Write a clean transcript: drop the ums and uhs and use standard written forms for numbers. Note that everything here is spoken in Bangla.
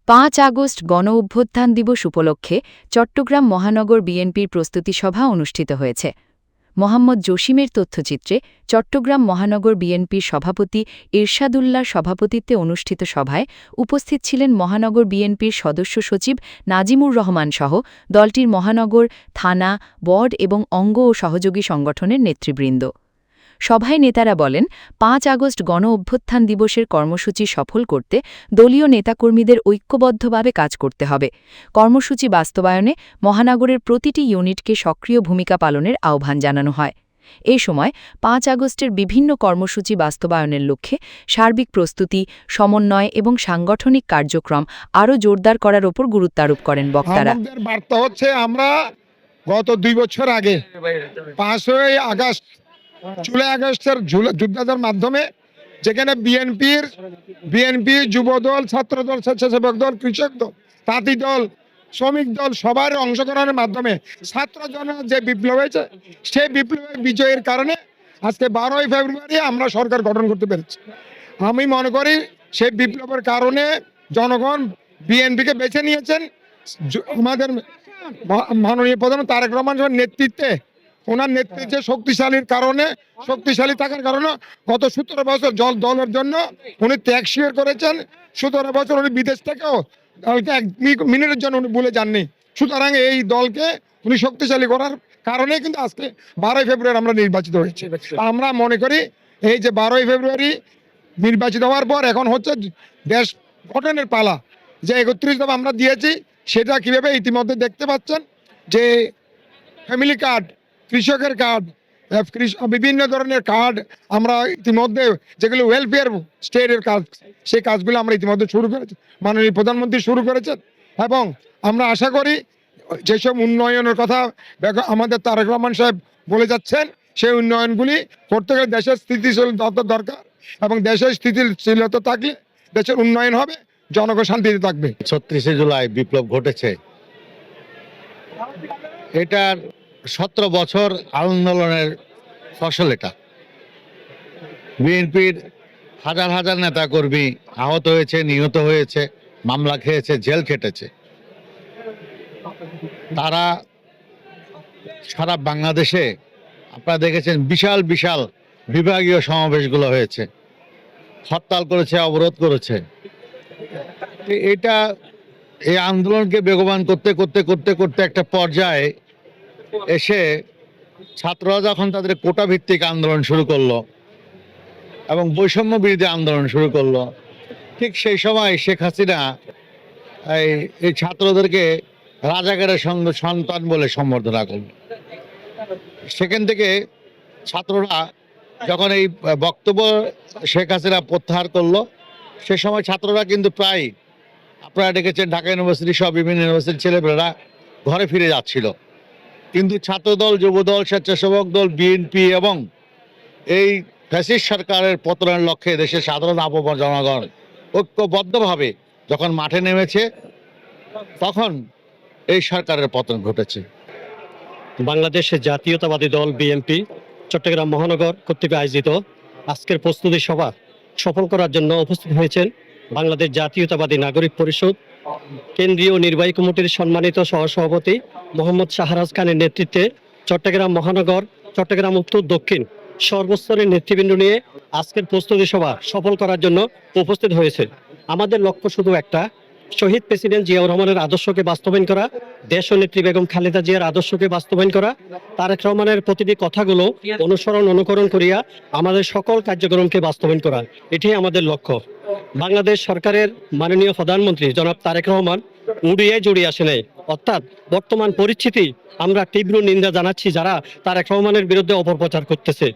পাঁচ আগস্ট গণ-অভ্যুত্থান দিবস উপলক্ষে চট্টগ্রাম মহানগর বিএনপির প্রস্তুতি সভা অনুষ্ঠিত হয়েছে। মোহাম্মদ জসিমের তথ্যচিত্রে চট্টগ্রাম মহানগর বিএনপির সভাপতি এরশাদুল্লাহর সভাপতিত্বে অনুষ্ঠিত সভায় উপস্থিত ছিলেন মহানগর বিএনপির সদস্য সচিব নাজিমুর রহমান সহ দলটির মহানগর, থানা, ওয়ার্ড এবং অঙ্গ ও সহযোগী সংগঠনের নেতৃবৃন্দ। সভায় নেতারা বলেন, ৫ আগস্ট গণ-অভ্যুত্থান দিবসের কর্মসূচি সফল করতে দলীয় নেতাকর্মীদের ঐক্যবদ্ধভাবে কাজ করতে হবে। কর্মসূচি বাস্তবায়নে মহানগরের প্রতিটি ইউনিটকে সক্রিয় ভূমিকা পালনের আহ্বান জানানো হয়। এ সময় ৫ আগস্টের বিভিন্ন কর্মসূচি বাস্তবায়নের লক্ষ্যে সার্বিক প্রস্তুতি, সমন্বয় এবং সাংগঠনিক কার্যক্রম আরও জোরদার করার ওপর গুরুত্বারোপ করেন বক্তারা। আমাদের বার্তা হচ্ছে, আমরা গত ২ বছর আগে ৫ই আগস্ট, জুলাই আগস্টের যুদ্ধের মাধ্যমে যেখানে বিএনপি, যুবদল, ছাত্রদল, স্বেচ্ছাসেবক দল, কৃষক দল, তাঁতি দল, শ্রমিক দল সবার অংশগ্রহণের মাধ্যমে ছাত্র জনতার যে বিপ্লব হয়েছে, সেই বিপ্লবের বিজয়ের কারণে আজকে ১২ই ফেব্রুয়ারি আমরা সরকার গঠন করতে পেরেছি। আমি মনে করি সেই বিপ্লবের কারণে জনগণ বিএনপিকে বেছে নিয়েছেন। আমাদের মাননীয় প্রধানমন্ত্রী তারেক রহমানের নেতৃত্বে, ওনার নেতৃত্বে শক্তিশালী থাকার কারণে গত ১৭ বছর দলের জন্য উনি ত্যাগ স্বীকার করেছেন। ১৭ বছর উনি বিদেশ থেকেও দলকে ১ মিনিটের জন্য উনি ভুলে যাননি। সুতরাং এই দলকে উনি শক্তিশালী করার কারণে কিন্তু আজকে ১২ই ফেব্রুয়ারি আমরা নির্বাচিত হয়েছি। আমরা মনে করি এই যে ১২ই ফেব্রুয়ারি নির্বাচিত হওয়ার পর এখন হচ্ছে দেশ গঠনের পালা। যে ৩১ দফা আমরা দিয়েছি, সেটা কিভাবে ইতিমধ্যে দেখতে পাচ্ছেন যে ফ্যামিলি কার্ড, কৃষকের কার্ড, বিভিন্ন ধরনের কার্ড আমরা ইতিমধ্যে, যেগুলো ওয়েলফেয়ার স্টেটের কাজ, সেই কাজগুলো আমরা ইতিমধ্যে শুরু করেছি, মাননীয় প্রধানমন্ত্রী শুরু করেছেন। এবং আমরা আশা করি যেসব উন্নয়নের কথা আমাদের তারেক রহমান সাহেব বলে যাচ্ছেন, সেই উন্নয়নগুলি করতে গেলে দেশের স্থিতিশীলতা দরকার, এবং দেশের স্থিতিশীলতা থাকলে দেশের উন্নয়ন হবে, জনগণ শান্তিতে থাকবে। ৩৬শে জুলাই বিপ্লব ঘটেছে, এটার ১৭ বছর আন্দোলনের ফসল। এটা বিএনপির হাজার হাজার নেতাকর্মী আহত হয়েছে, নিহত হয়েছে, মামলা খেয়েছে, জেল খেটেছে। তারা সারা বাংলাদেশে আপনারা দেখেছেন বিশাল বিশাল বিভাগীয় সমাবেশগুলো হয়েছে, হরতাল করেছে, অবরোধ করেছে। এই আন্দোলনকে বেগবান করতে করতে করতে করতে একটা পর্যায়ে এসে ছাত্ররা যখন তাদের কোটা ভিত্তিক আন্দোলন শুরু করলো এবং বৈষম্য বিরোধী আন্দোলন শুরু করলো, ঠিক সেই সময় শেখ হাসিনা এই ছাত্রদেরকে রাজাকারের সন্তান বলে সম্বর্ধনা করল। সেখান থেকে ছাত্ররা যখন এই বক্তব্য শেখ হাসিনা প্রত্যাহার করলো, সে সময় ছাত্ররা কিন্তু প্রায়, আপনারা দেখেছেন ঢাকা ইউনিভার্সিটি সহ বিভিন্ন ইউনিভার্সিটির ছেলেমেয়েরা ঘরে ফিরে যাচ্ছিল। কিন্তু ছাত্রদল, যুবদল, স্বেচ্ছাসেবক দল, বিএনপি এবং এই ফ্যাসিস্ট সরকারের পতনের লক্ষ্যে দেশের সাধারণ আপামর জনগণ ঐক্যবদ্ধভাবে যখন মাঠে নেমেছে, তখন এই সরকারের পতন ঘটেছে। বাংলাদেশের জাতীয়তাবাদী দল বিএনপি চট্টগ্রাম মহানগর কর্তৃক আয়োজিত আজকের প্রস্তুতি সভা সফল করার জন্য উপস্থিত হয়েছেন বাংলাদেশ জাতীয়তাবাদী নাগরিক পরিষদ কেন্দ্রীয় নির্বাহী কমিটির সম্মানিত সহসভাপতি মোহাম্মদ শাহরাজ খানের নেতৃত্বে চট্টগ্রাম মহানগর, চট্টগ্রাম উত্তর, দক্ষিণ সর্বস্তরের নেতৃবৃন্দ নিয়ে আজকের প্রস্তুতি সভা সফল করার জন্য উপস্থিত হয়েছে। আমাদের লক্ষ্য শুধু একটা, শহীদ প্রেসিডেন্ট জিয়াউর রহমানের আদর্শকে বাস্তবায়ন করা, দেশনেত্রী বেগম খালেদা জিয়ার আদর্শকে বাস্তবায়ন করা, তারেক রহমানের প্রতিটি কথাগুলো অনুকরণ করিয়া আমাদের সকল কার্যক্রমকে বাস্তবায়ন করা, এটাই আমাদের লক্ষ্য। বাংলাদেশ সরকারের মাননীয় প্রধানমন্ত্রী জনাব তারেক রহমান উড়িয়ে জড়িয়ে আসে নাই, অর্থাৎ বর্তমান পরিস্থিতি আমরা তীব্র নিন্দা জানাচ্ছি যারা তারেক রহমানের বিরুদ্ধে অপপ্রচার করতেছে।